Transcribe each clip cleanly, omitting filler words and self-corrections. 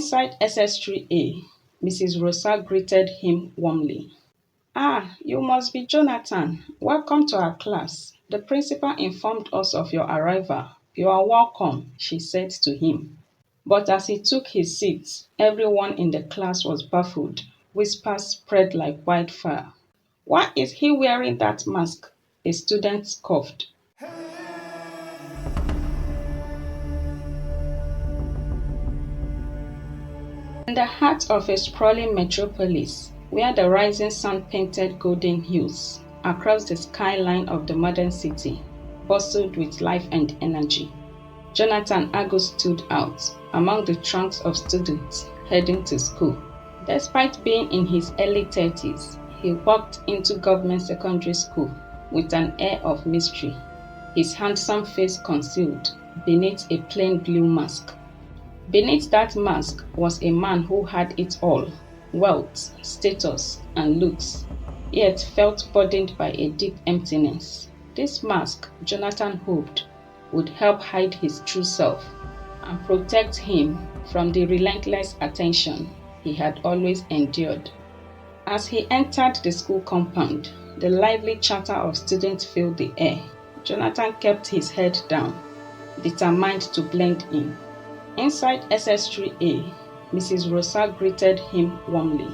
Inside SS3A, Mrs. Rosa greeted him warmly. "Ah, you must be Jonathan. Welcome to our class. The principal informed us of your arrival. You are welcome," she said to him. But as he took his seat, everyone in the class was baffled. Whispers spread like wildfire. "Why is he wearing that mask?" a student scoffed. In the heart of a sprawling metropolis, where the rising sun painted golden hues across the skyline of the modern city, bustled with life and energy, Jonathan Agus stood out among the trunks of students heading to school. Despite being in his early 30s, he walked into government secondary school with an air of mystery, his handsome face concealed beneath a plain blue mask. Beneath that mask was a man who had it all: wealth, status, and looks, yet felt burdened by a deep emptiness. This mask, Jonathan hoped, would help hide his true self and protect him from the relentless attention he had always endured. As he entered the school compound, the lively chatter of students filled the air. Jonathan kept his head down, determined to blend in. Inside SS3A, Mrs. Rosa greeted him warmly.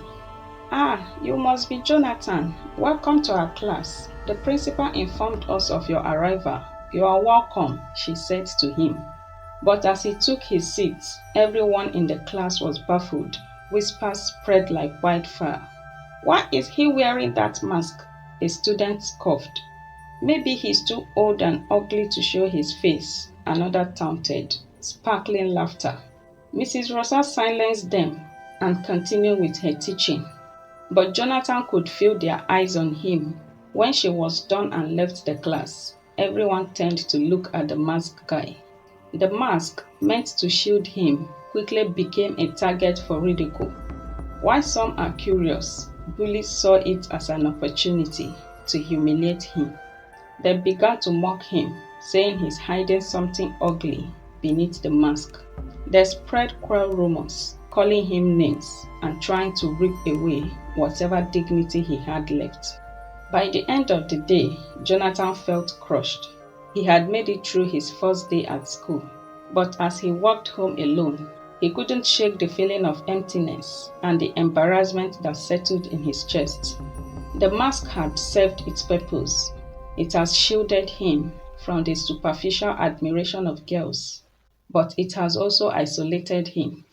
"Ah, you must be Jonathan. Welcome to our class. The principal informed us of your arrival. You are welcome," she said to him. But as he took his seat, everyone in the class was baffled. Whispers spread like wildfire. "Why is he wearing that mask?" a student scoffed. "Maybe he's too old and ugly to show his face," another taunted. Sparkling laughter. Mrs. Rosa silenced them and continued with her teaching. But Jonathan could feel their eyes on him. When she was done and left the class, everyone turned to look at the masked guy. The mask, meant to shield him, quickly became a target for ridicule. While some are curious, bullies saw it as an opportunity to humiliate him. They began to mock him, saying he's hiding something ugly beneath the mask. They spread cruel rumors, calling him names and trying to rip away whatever dignity he had left. By the end of the day, Jonathan felt crushed. He had made it through his first day at school, but as he walked home alone, he couldn't shake the feeling of emptiness and the embarrassment that settled in his chest. The mask had served its purpose. It has shielded him from the superficial admiration of girls, but it has also isolated him,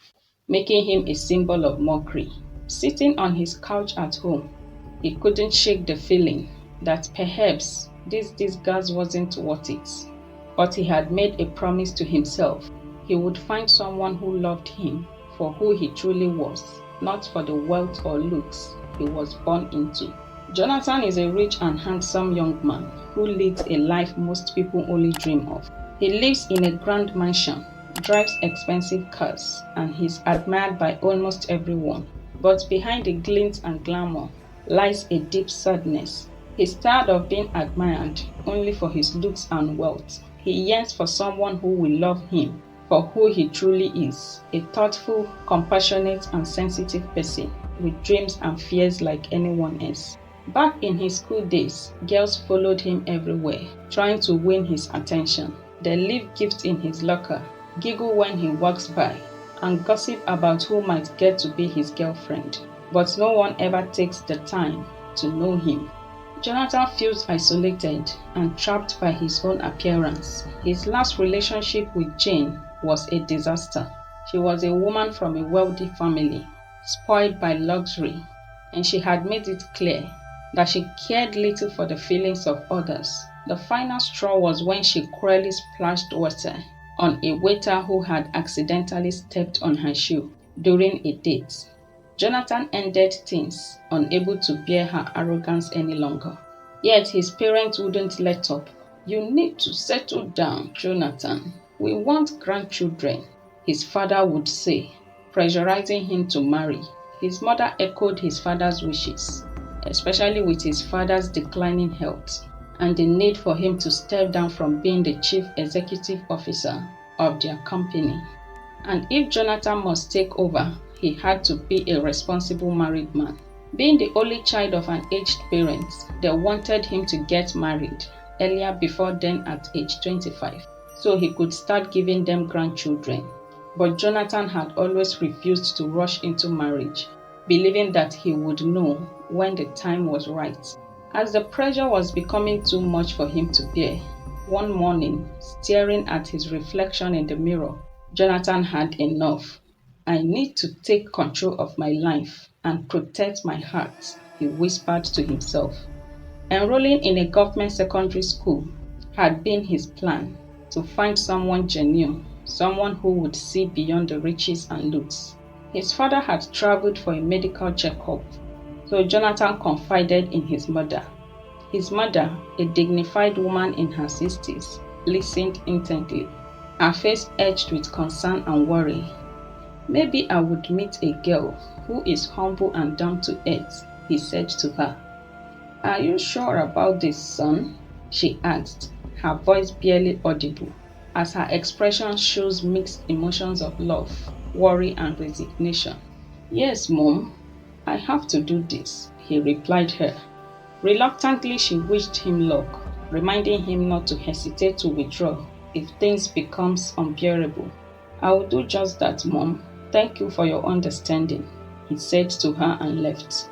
making him a symbol of mockery. Sitting on his couch at home, he couldn't shake the feeling that perhaps this disguise wasn't worth it. But he had made a promise to himself. He would find someone who loved him for who he truly was, not for the wealth or looks he was born into. Jonathan is a rich and handsome young man who leads a life most people only dream of. He lives in a grand mansion, drives expensive cars, and he's admired by almost everyone. But behind the glint and glamour lies a deep sadness. He's tired of being admired only for his looks and wealth. He yearns for someone who will love him for who he truly is, a thoughtful, compassionate, and sensitive person with dreams and fears like anyone else. Back in his school days, girls followed him everywhere, trying to win his attention. They leave gifts in his locker, giggle when he walks by, and gossip about who might get to be his girlfriend. But no one ever takes the time to know him. Jonathan feels isolated and trapped by his own appearance. His last relationship with Jane was a disaster. She was a woman from a wealthy family, spoiled by luxury, and she had made it clear that she cared little for the feelings of others. The final straw was when she cruelly splashed water on a waiter who had accidentally stepped on her shoe during a date. Jonathan ended things, unable to bear her arrogance any longer. Yet his parents wouldn't let up. "You need to settle down, Jonathan. We want grandchildren," his father would say, pressurizing him to marry. His mother echoed his father's wishes, especially with his father's declining health and the need for him to step down from being the chief executive officer of their company. And if Jonathan must take over, he had to be a responsible married man. Being the only child of an aged parent, they wanted him to get married earlier before then at age 25, so he could start giving them grandchildren. But Jonathan had always refused to rush into marriage, believing that he would know when the time was right. As the pressure was becoming too much for him to bear, one morning, staring at his reflection in the mirror, Jonathan had enough. I need to take control of my life and protect my heart, he whispered to himself. Enrolling in a government secondary school had been his plan, to find someone genuine, someone who would see beyond the riches and looks. His father had traveled for a medical checkup, so Jonathan confided in his mother. His mother, a dignified woman in her 60s, listened intently, her face edged with concern and worry. Maybe I would meet a girl who is humble and down to earth, he said to her. Are you sure about this, son? She asked, her voice barely audible, as her expression shows mixed emotions of love, worry, and resignation. Yes, Mom, I have to do this, he replied her. Reluctantly, she wished him luck, reminding him not to hesitate to withdraw if things becomes unbearable. I will do just that, Mom. Thank you for your understanding, he said to her and left.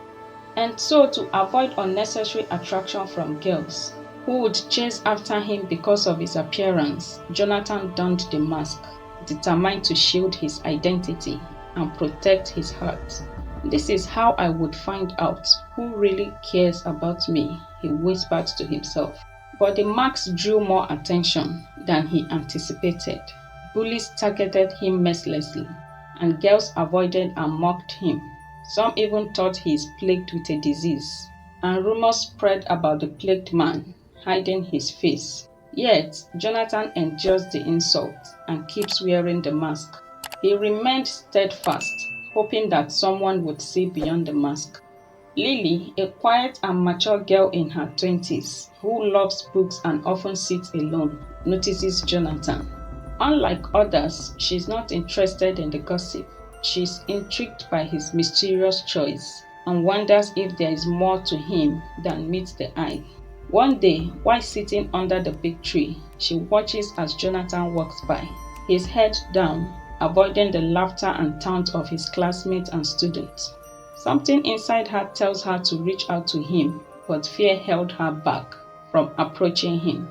And so, to avoid unnecessary attraction from girls who would chase after him because of his appearance, Jonathan donned the mask, determined to shield his identity and protect his heart. This is how I would find out who really cares about me, he whispered to himself. But the marks drew more attention than he anticipated. Bullies targeted him mercilessly, and girls avoided and mocked him. Some even thought he is plagued with a disease, and rumors spread about the plagued man hiding his face. Yet, Jonathan endures the insult and keeps wearing the mask. He remained steadfast, hoping that someone would see beyond the mask. Lily, a quiet and mature girl in her 20s who loves books and often sits alone, notices Jonathan. Unlike others, she's not interested in the gossip. She's intrigued by his mysterious choice and wonders if there is more to him than meets the eye. One day, while sitting under the big tree, she watches as Jonathan walks by, his head down, avoiding the laughter and taunt of his classmates and students. Something inside her tells her to reach out to him, but fear held her back from approaching him.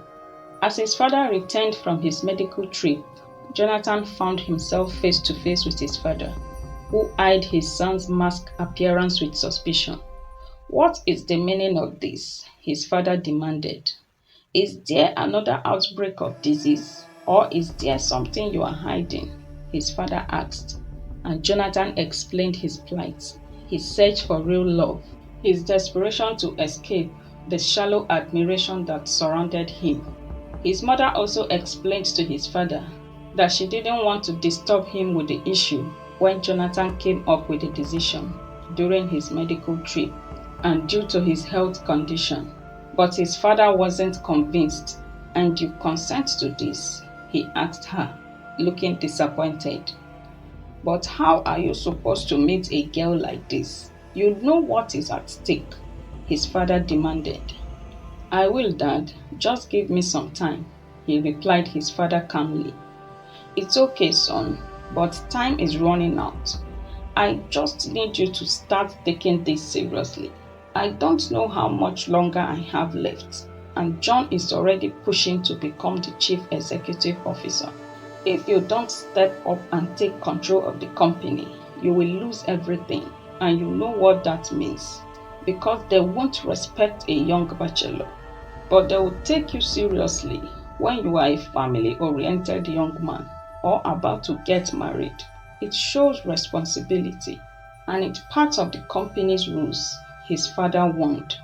As his father returned from his medical trip, Jonathan found himself face to face with his father, who eyed his son's masked appearance with suspicion. What is the meaning of this? His father demanded. Is there another outbreak of disease, or is there something you are hiding? His father asked, and Jonathan explained his plight, his search for real love, his desperation to escape the shallow admiration that surrounded him. His mother also explained to his father that she didn't want to disturb him with the issue when Jonathan came up with a decision during his medical trip and due to his health condition. But his father wasn't convinced. And you consent to this? He asked her, looking disappointed. But how are you supposed to meet a girl like this? You know what is at stake, his father demanded. I will, Dad. Just give me some time, he replied his father calmly. It's okay, son, but time is running out. I just need you to start taking this seriously. I don't know how much longer I have left, and John is already pushing to become the chief executive officer. If you don't step up and take control of the company, you will lose everything, and you know what that means. Because they won't respect a young bachelor, but they will take you seriously when you are a family-oriented young man or about to get married. It shows responsibility, and it's part of the company's rules, his father warned,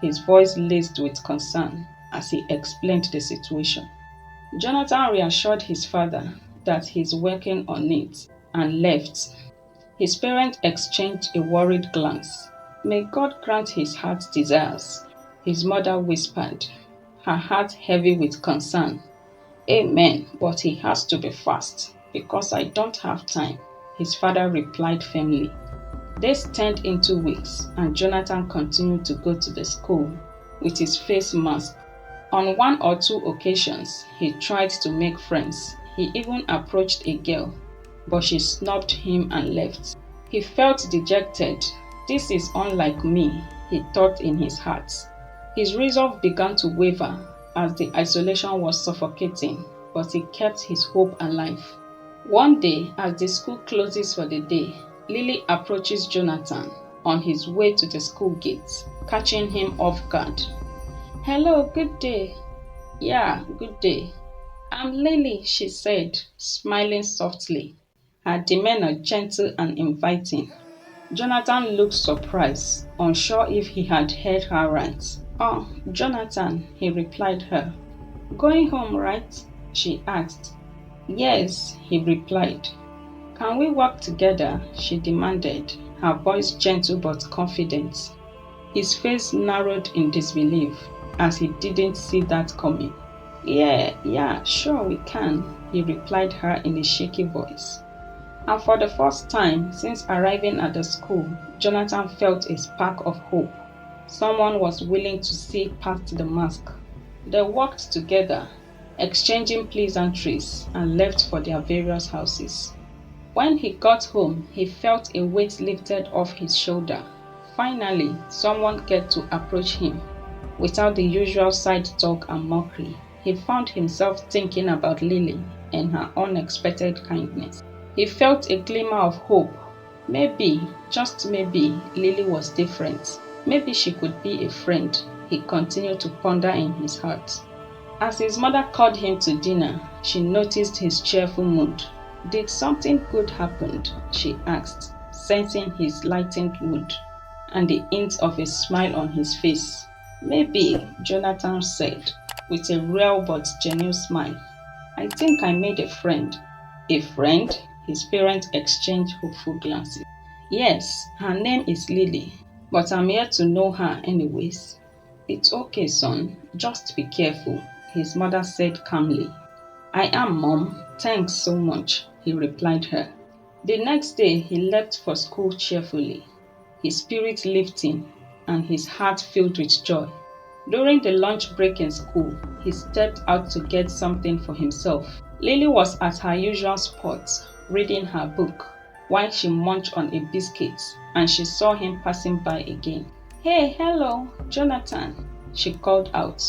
his voice laced with concern as he explained the situation. Jonathan reassured his father that he's working on it and left. His parents exchanged a worried glance. May God grant his heart's desires, his mother whispered, her heart heavy with concern. Amen, but he has to be fast. Because I don't have time, his father replied firmly. Days turned into weeks, and Jonathan continued to go to the school with his face mask. On one or two occasions, he tried to make friends. He even approached a girl, but she snubbed him and left. He felt dejected. This is unlike me, he thought in his heart. His resolve began to waver as the isolation was suffocating, but he kept his hope alive. One day, as the school closes for the day, Lily approaches Jonathan on his way to the school gate, catching him off guard. Hello, good day. Yeah, good day. I'm Lily, she said, smiling softly, her demeanor gentle and inviting. Jonathan looked surprised, unsure if he had heard her right. Oh, Jonathan, he replied her. Going home, right? She asked. Yes, he replied. Can we walk together? She demanded, her voice gentle but confident. His face narrowed in disbelief, as he didn't see that coming. Yeah, sure we can, he replied her in a shaky voice. And for the first time since arriving at the school, Jonathan felt a spark of hope. Someone was willing to see past the mask. They walked together, exchanging pleasantries, and left for their various houses. When he got home, he felt a weight lifted off his shoulder. Finally, someone cared to approach him. Without the usual side talk and mockery, he found himself thinking about Lily and her unexpected kindness. He felt a glimmer of hope. Maybe, just maybe, Lily was different. Maybe she could be a friend, he continued to ponder in his heart. As his mother called him to dinner, she noticed his cheerful mood. Did something good happen? She asked, sensing his lightened mood and the hint of a smile on his face. Maybe, Jonathan said, with a real but genuine smile. I think I made a friend. A friend? His parents exchanged hopeful glances. Yes, her name is Lily, but I'm here to know her anyways. It's okay, son. Just be careful, his mother said calmly. I am, Mom. Thanks so much, he replied her. The next day, he left for school cheerfully, his spirit lifting and his heart filled with joy. During the lunch break in school, he stepped out to get something for himself. Lily was at her usual spot, reading her book, while she munched on a biscuit, and she saw him passing by again. Hey, hello, Jonathan, she called out,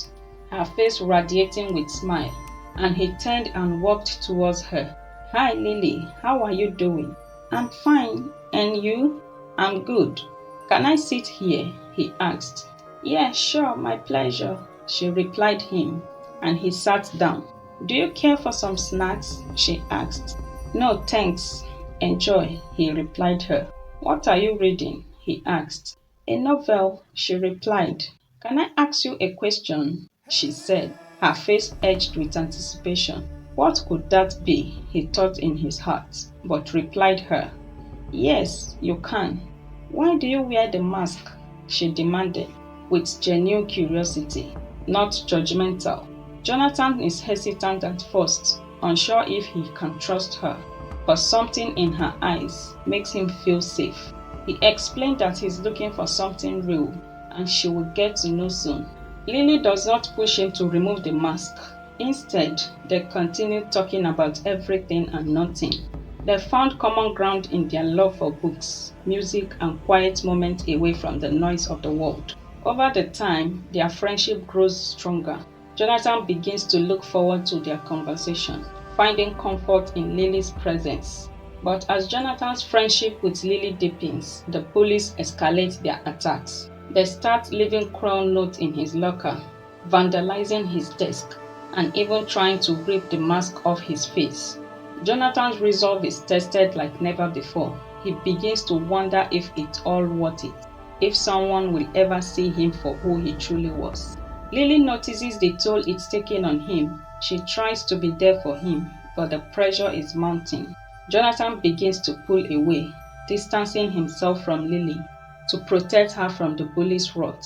her face radiating with smile, and he turned and walked towards her. Hi, Lily, how are you doing? I'm fine, and you? I'm good. Can I sit here? He asked. Yeah, sure, my pleasure, she replied him, and he sat down. Do you care for some snacks? She asked. No, thanks. Enjoy, he replied her. What are you reading? He asked. A novel, she replied. Can I ask you a question? She said, her face edged with anticipation. What could that be? He thought in his heart, but replied her. Yes, you can. Why do you wear the mask? She demanded, with genuine curiosity, not judgmental. Jonathan is hesitant at first, unsure if he can trust her, but something in her eyes makes him feel safe. He explained that he's looking for something real, and she will get to know soon. Lily does not push him to remove the mask. Instead, they continued talking about everything and nothing. They found common ground in their love for books, music, and quiet moments away from the noise of the world. Over the time, their friendship grows stronger. Jonathan begins to look forward to their conversation, finding comfort in Lily's presence. But as Jonathan's friendship with Lily deepens, the bullies escalate their attacks. They start leaving cruel notes in his locker, vandalizing his desk, and even trying to rip the mask off his face. Jonathan's resolve is tested like never before. He begins to wonder if it's all worth it, if someone will ever see him for who he truly was. Lily notices the toll it's taking on him. She tries to be there for him, but the pressure is mounting. Jonathan begins to pull away, distancing himself from Lily to protect her from the bully's wrath.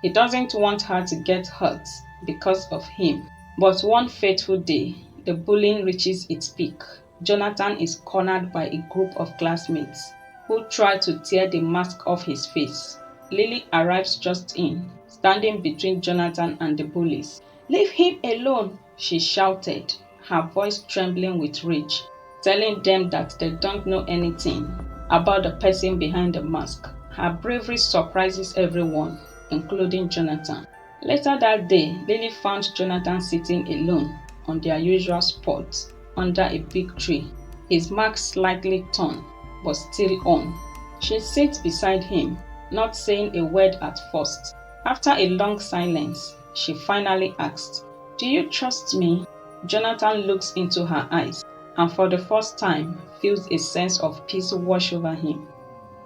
He doesn't want her to get hurt because of him. But one fateful day, the bullying reaches its peak. Jonathan is cornered by a group of classmates who try to tear the mask off his face. Lily arrives just in, standing between Jonathan and the bullies. "Leave him alone," she shouted, her voice trembling with rage, telling them that they don't know anything about the person behind the mask. Her bravery surprises everyone, including Jonathan. Later that day, Lily found Jonathan sitting alone on their usual spot under a big tree, his mask slightly torn, but still on. She sits beside him, not saying a word at first. After a long silence, she finally asked, "Do you trust me?" Jonathan looks into her eyes and for the first time feels a sense of peace wash over him.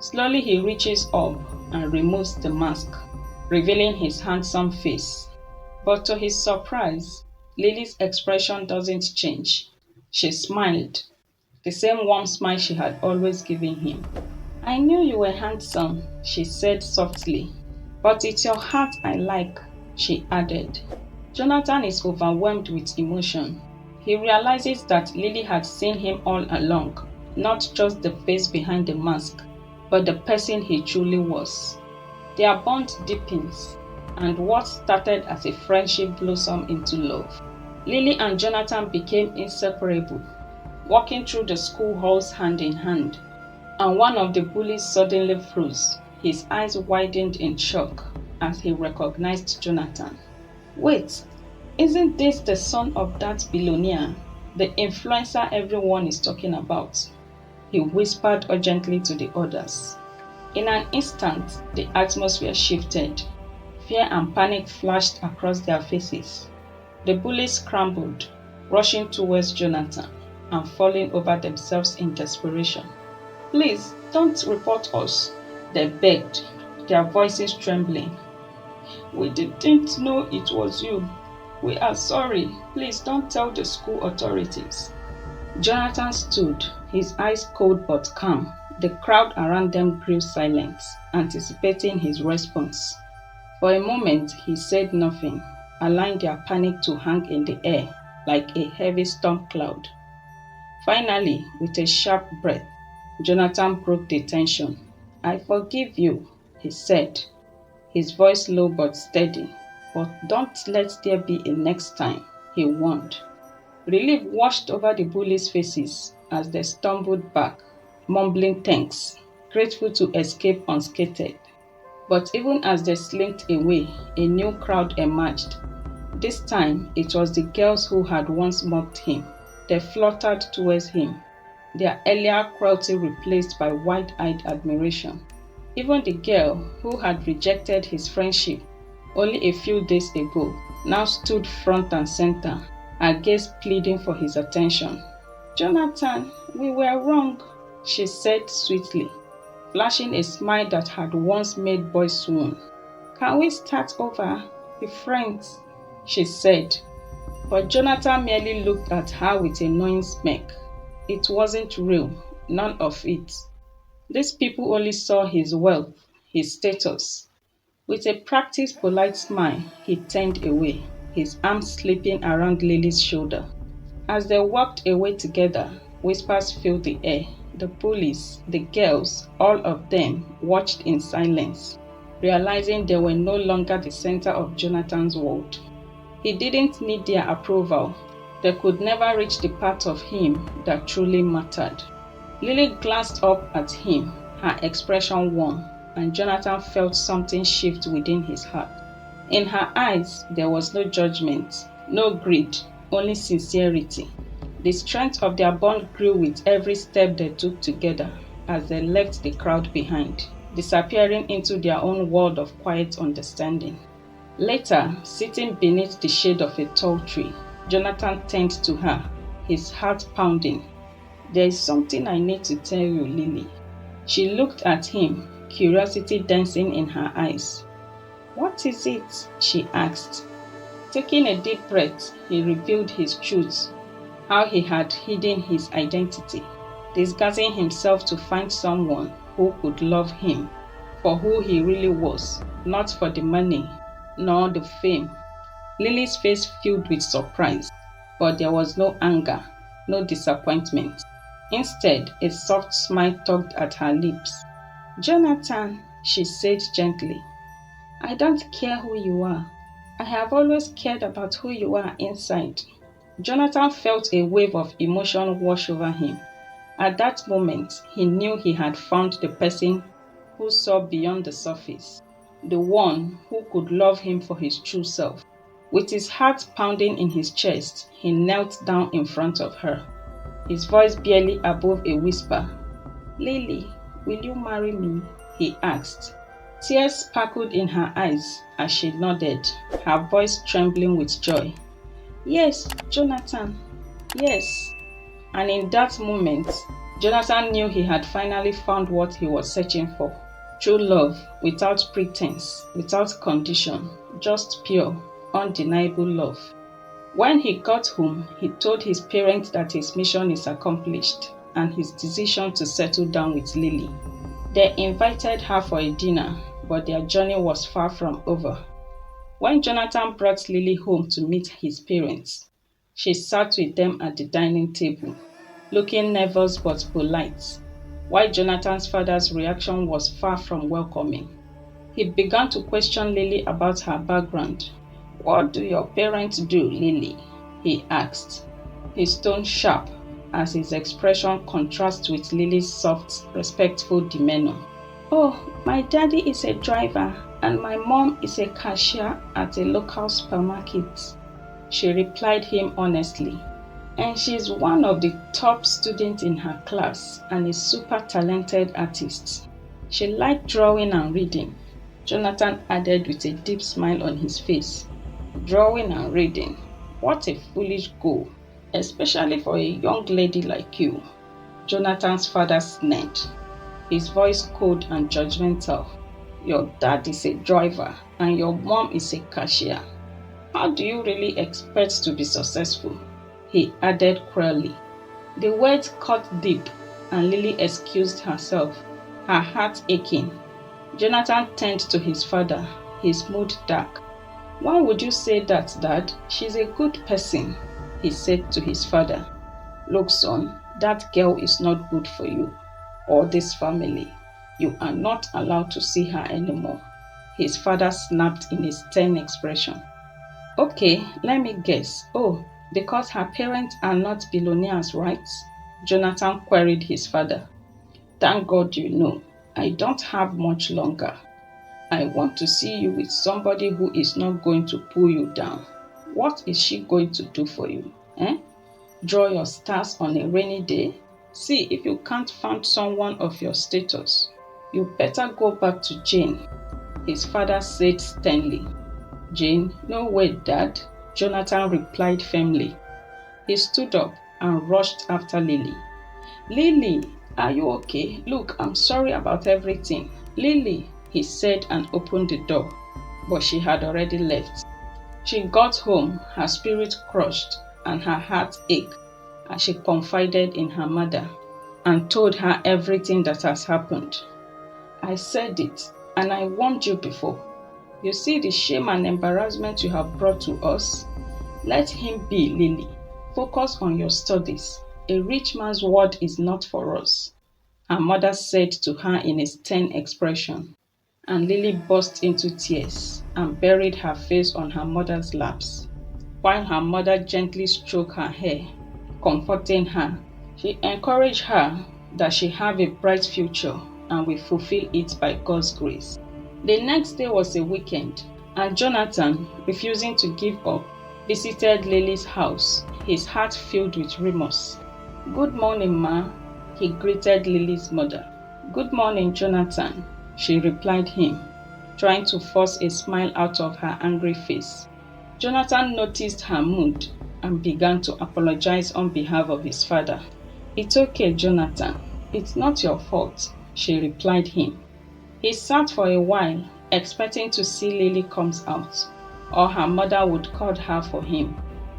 Slowly he reaches up and removes the mask, revealing his handsome face. But to his surprise, Lily's expression doesn't change. She smiled, the same warm smile she had always given him. "I knew you were handsome," she said softly. "But it's your heart I like," she added. Jonathan is overwhelmed with emotion. He realizes that Lily had seen him all along, not just the face behind the mask, but the person he truly was. Their bond deepens, and what started as a friendship blossomed into love. Lily and Jonathan became inseparable, walking through the school halls hand in hand, and one of the bullies suddenly froze. His eyes widened in shock as he recognized Jonathan. "Wait, isn't this the son of that billionaire, the influencer everyone is talking about?" he whispered urgently to the others. In an instant, the atmosphere shifted. Fear and panic flashed across their faces. The bullies scrambled, rushing towards Jonathan and falling over themselves in desperation. "Please, don't report us," they begged, their voices trembling. "We didn't know it was you. We are sorry. Please don't tell the school authorities." Jonathan stood, his eyes cold but calm. The crowd around them grew silent, anticipating his response. For a moment, he said nothing, allowing their panic to hang in the air like a heavy storm cloud. Finally, with a sharp breath, Jonathan broke the tension. "I forgive you," he said, his voice low but steady. "But don't let there be a next time," he warned. Relief washed over the bullies' faces as they stumbled back, mumbling thanks, grateful to escape unscathed. But even as they slinked away, a new crowd emerged. This time, it was the girls who had once mocked him. They fluttered towards him, their earlier cruelty replaced by wide-eyed admiration. Even the girl who had rejected his friendship only a few days ago now stood front and center, her gaze pleading for his attention. "Jonathan, we were wrong," she said sweetly, flashing a smile that had once made boys swoon. "Can we start over? Be friends," she said. But Jonathan merely looked at her with a knowing smirk. It wasn't real, none of it. These people only saw his wealth, his status. With a practiced polite smile, he turned away, his arm slipping around Lily's shoulder. As they walked away together, whispers filled the air. The bullies, the girls, all of them watched in silence, realizing they were no longer the center of Jonathan's world. He didn't need their approval. They could never reach the part of him that truly mattered. Lily glanced up at him, her expression warm, and Jonathan felt something shift within his heart. In her eyes, there was no judgment, no greed, only sincerity. The strength of their bond grew with every step they took together as they left the crowd behind, disappearing into their own world of quiet understanding. Later, sitting beneath the shade of a tall tree, Jonathan turned to her, his heart pounding. "There is something I need to tell you, Lily." She looked at him, curiosity dancing in her eyes. "What is it?" she asked. Taking a deep breath, he revealed his truth, how he had hidden his identity, disguising himself to find someone who could love him for who he really was, not for the money nor the fame. Lily's face filled with surprise, but there was no anger, no disappointment. Instead, a soft smile tugged at her lips. "Jonathan," she said gently, "I don't care who you are. I have always cared about who you are inside." Jonathan felt a wave of emotion wash over him. At that moment, he knew he had found the person who saw beyond the surface, the one who could love him for his true self. With his heart pounding in his chest, he knelt down in front of her, his voice barely above a whisper. "Lily, will you marry me?" he asked. Tears sparkled in her eyes as she nodded, her voice trembling with joy. "Yes, Jonathan, yes." And in that moment, Jonathan knew he had finally found what he was searching for. True love, without pretense, without condition, just pure, undeniable love. When he got home, he told his parents that his mission is accomplished and his decision to settle down with Lily. They invited her for a dinner, but their journey was far from over. When Jonathan brought Lily home to meet his parents, she sat with them at the dining table, looking nervous but polite, while Jonathan's father's reaction was far from welcoming. He began to question Lily about her background. "What do your parents do, Lily?" he asked, his tone sharp as his expression contrasts with Lily's soft, respectful demeanor. "Oh, my daddy is a driver and my mom is a cashier at a local supermarket," she replied him honestly. "And she's one of the top students in her class and a super talented artist. She liked drawing and reading," Jonathan added with a deep smile on his face. "Drawing and reading. What a foolish goal, especially for a young lady like you," Jonathan's father sneered, his voice cold and judgmental. "Your dad is a driver and your mom is a cashier. How do you really expect to be successful?" he added cruelly. The words cut deep, and Lily excused herself, her heart aching. Jonathan turned to his father, his mood dark. "Why would you say that, Dad? She's a good person," he said to his father. "Look, son, that girl is not good for you or this family. You are not allowed to see her anymore," his father snapped in a stern expression. "Okay, let me guess. Oh, because her parents are not billionaires, right?" Jonathan queried his father. "Thank God you know. I don't have much longer. I want to see you with somebody who is not going to pull you down. What is she going to do for you? Draw your stars on a rainy day? See if you can't find someone of your status. You better go back to Jane," his father said sternly. "Jane, no way, Dad," Jonathan replied firmly. He stood up and rushed after Lily. "Lily, are you okay? Look, I'm sorry about everything. Lily," he said and opened the door, but she had already left. She got home, her spirit crushed and her heart ached as she confided in her mother and told her everything that has happened. "I said it, and I warned you before. You see the shame and embarrassment you have brought to us? Let him be, Lily. Focus on your studies. A rich man's word is not for us," her mother said to her in a stern expression. And Lily burst into tears and buried her face on her mother's laps. While her mother gently stroked her hair, comforting her, she encouraged her that she have a bright future and will fulfill it by God's grace. The next day was a weekend, and Jonathan, refusing to give up, visited Lily's house, his heart filled with remorse. "Good morning, Ma," he greeted Lily's mother. "Good morning, Jonathan," she replied him, trying to force a smile out of her angry face. Jonathan noticed her mood and began to apologize on behalf of his father. "It's okay, Jonathan. It's not your fault," she replied him. He sat for a while, expecting to see Lily comes out, or her mother would call her for him,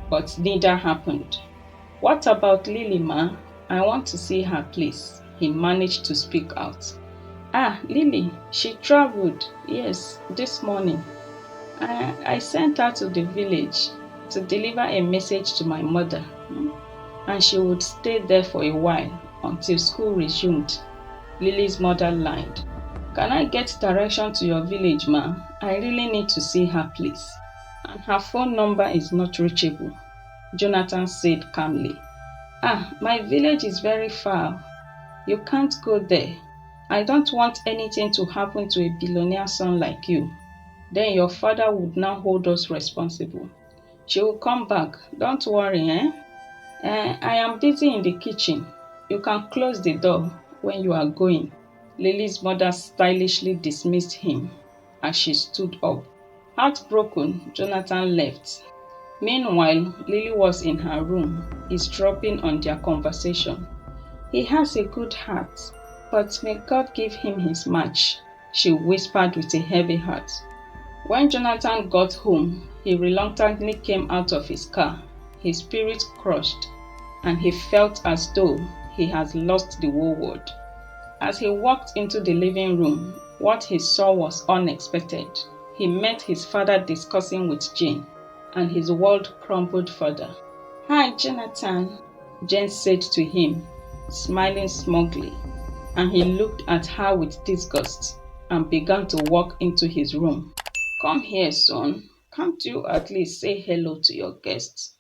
but neither happened. "What about Lily, Ma? I want to see her, please," he managed to speak out. "Ah, Lily, she traveled, yes, this morning. I sent her to the village to deliver a message to my mother. and she would stay there for a while until school resumed. Lily's mother lied. Can I get direction to your village, ma? I really need to see her, please. And her phone number is not reachable, Jonathan said calmly. My village is very far. You can't go there. I don't want anything to happen to a billionaire son like you. Then your father would now hold us responsible. She will come back. Don't worry, I am busy in the kitchen. You can close the door when you are going. Lily's mother stylishly dismissed him as she stood up. Heartbroken, Jonathan left. Meanwhile, Lily was in her room, eavesdropping on their conversation. He has a good heart, but may God give him his match, she whispered with a heavy heart. When Jonathan got home, he reluctantly came out of his car, his spirit crushed, and he felt as though he had lost the whole world. As he walked into the living room, what he saw was unexpected. He met his father discussing with Jane, and his world crumbled further. Hi, Jonathan, Jane said to him, smiling smugly, and he looked at her with disgust and began to walk into his room. Come here, son. Can't you at least say hello to your guests?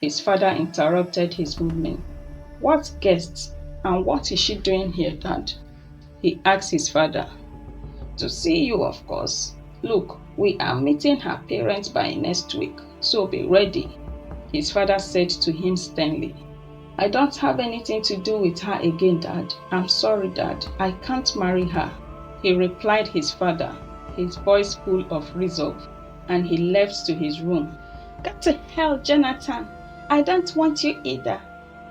His father interrupted his movement. What guests? And what is she doing here, Dad? He asked his father. To see you, of course. Look, we are meeting her parents by next week, so be ready, his father said to him sternly. I don't have anything to do with her again, Dad. I'm sorry, Dad. I can't marry her, he replied his father, his voice full of resolve, and he left to his room. Go to hell, Jonathan. I don't want you either.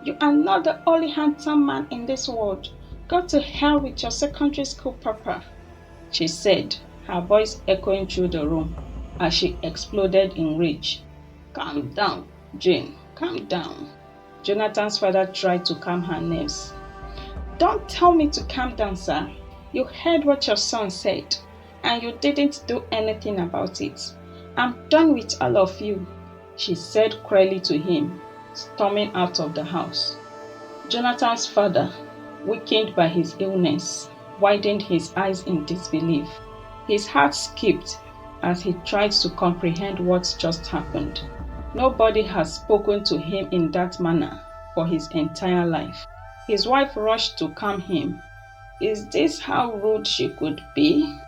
You are not the only handsome man in this world. Go to hell with your secondary school papa, she said, her voice echoing through the room as she exploded in rage. Calm down, Jane, calm down. Jonathan's father tried to calm her nerves. Don't tell me to calm down, sir. You heard what your son said, and you didn't do anything about it. I'm done with all of you, she said cruelly to him, storming out of the house. Jonathan's father, weakened by his illness, widened his eyes in disbelief. His heart skipped as he tried to comprehend what just happened. Nobody had spoken to him in that manner for his entire life. His wife rushed to calm him. Is this how rude she could be?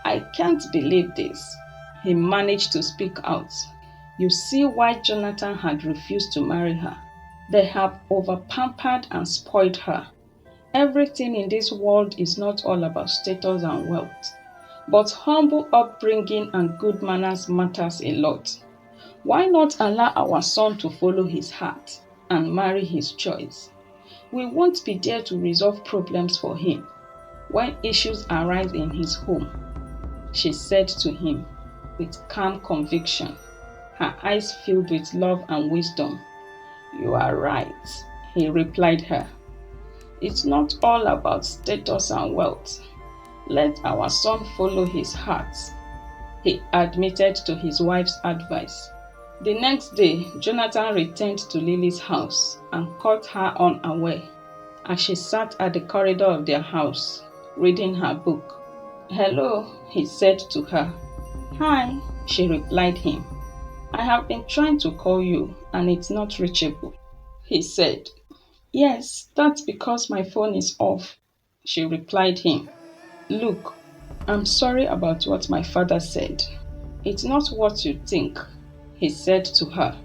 I can't believe this. He managed to speak out. You see why Jonathan had refused to marry her. They have over-pampered and spoiled her. Everything in this world is not all about status and wealth, but humble upbringing and good manners matters a lot. Why not allow our son to follow his heart and marry his choice? We won't be there to resolve problems for him when issues arise in his home, she said to him with calm conviction, her eyes filled with love and wisdom. You are right, he replied her. It's not all about status and wealth. Let our son follow his heart, he admitted to his wife's advice. The next day, Jonathan returned to Lily's house and caught her unaware as she sat at the corridor of their house, reading her book. Hello, he said to her. Hi, she replied him. I have been trying to call you and it's not reachable, he said. Yes, that's because my phone is off, she replied him. Look, I'm sorry about what my father said. It's not what you think, he said to her.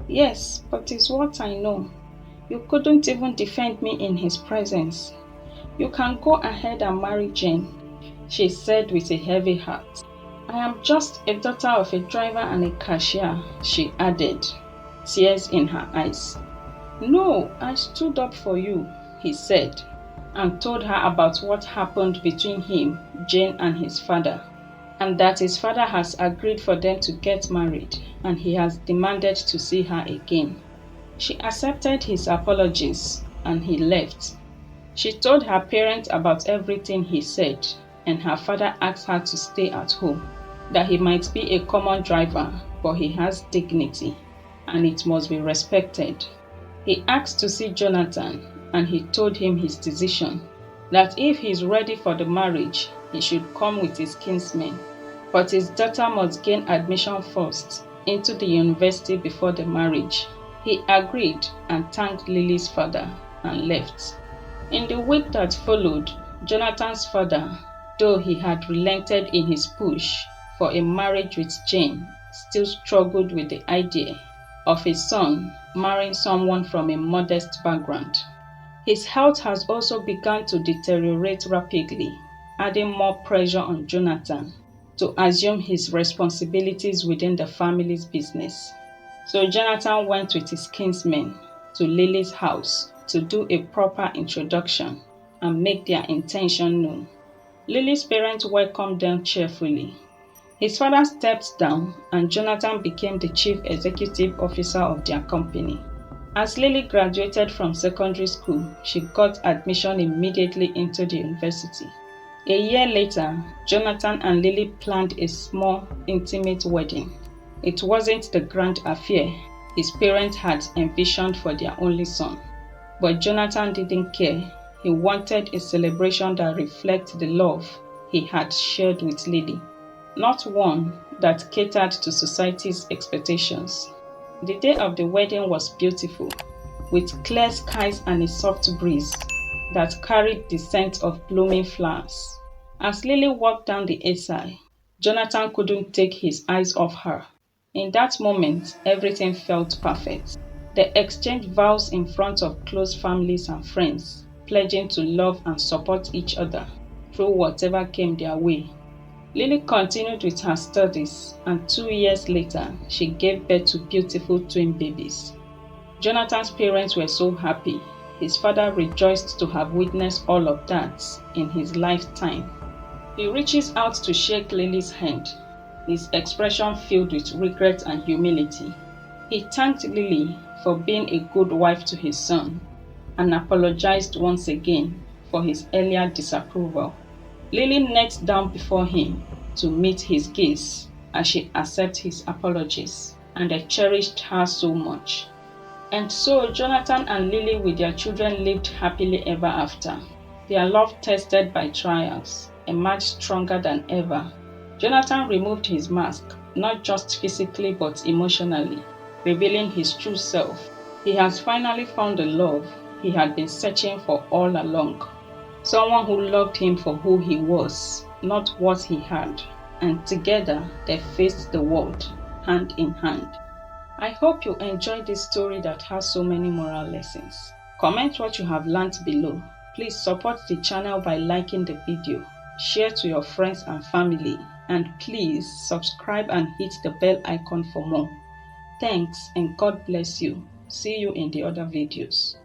Yes, but it's what I know. You couldn't even defend me in his presence. You can go ahead and marry Jane, she said with a heavy heart. I am just a daughter of a driver and a cashier, she added, tears in her eyes. No, I stood up for you, he said, and told her about what happened between him, Jane, and his father, and that his father has agreed for them to get married, and he has demanded to see her again. She accepted his apologies, and he left. She told her parents about everything he said, and her father asked her to stay at home, that he might be a common driver, but he has dignity, and it must be respected. He asked to see Jonathan and he told him his decision, that if he is ready for the marriage, he should come with his kinsmen, but his daughter must gain admission first into the university before the marriage. He agreed and thanked Lily's father and left. In the week that followed, Jonathan's father, though he had relented in his push for a marriage with Jane, still struggled with the idea of his son marrying someone from a modest background. His health has also begun to deteriorate rapidly, adding more pressure on Jonathan to assume his responsibilities within the family's business. So Jonathan went with his kinsmen to Lily's house to do a proper introduction and make their intention known. Lily's parents welcomed them cheerfully. His father stepped down and Jonathan became the chief executive officer of their company. As Lily graduated from secondary school, she got admission immediately into the university. A year later, Jonathan and Lily planned a small, intimate wedding. It wasn't the grand affair his parents had envisioned for their only son. But Jonathan didn't care. He wanted a celebration that reflected the love he had shared with Lily, not one that catered to society's expectations. The day of the wedding was beautiful, with clear skies and a soft breeze that carried the scent of blooming flowers. As Lily walked down the aisle, Jonathan couldn't take his eyes off her. In that moment, everything felt perfect. They exchanged vows in front of close families and friends, pledging to love and support each other through whatever came their way. Lily continued with her studies, and 2 years later, she gave birth to beautiful twin babies. Jonathan's parents were so happy. His father rejoiced to have witnessed all of that in his lifetime. He reaches out to shake Lily's hand, his expression filled with regret and humility. He thanked Lily for being a good wife to his son and apologized once again for his earlier disapproval. Lily knelt down before him to meet his gaze as she accepted his apologies, and they cherished her so much. And so Jonathan and Lily with their children lived happily ever after. Their love, tested by trials, emerged stronger than ever. Jonathan removed his mask, not just physically but emotionally, revealing his true self. He has finally found the love he had been searching for all along. Someone who loved him for who he was, not what he had. And together they faced the world, hand in hand. I hope you enjoyed this story that has so many moral lessons. Comment what you have learned below. Please support the channel by liking the video, share to your friends and family, and please subscribe and hit the bell icon for more. Thanks and God bless you. See you in the other videos.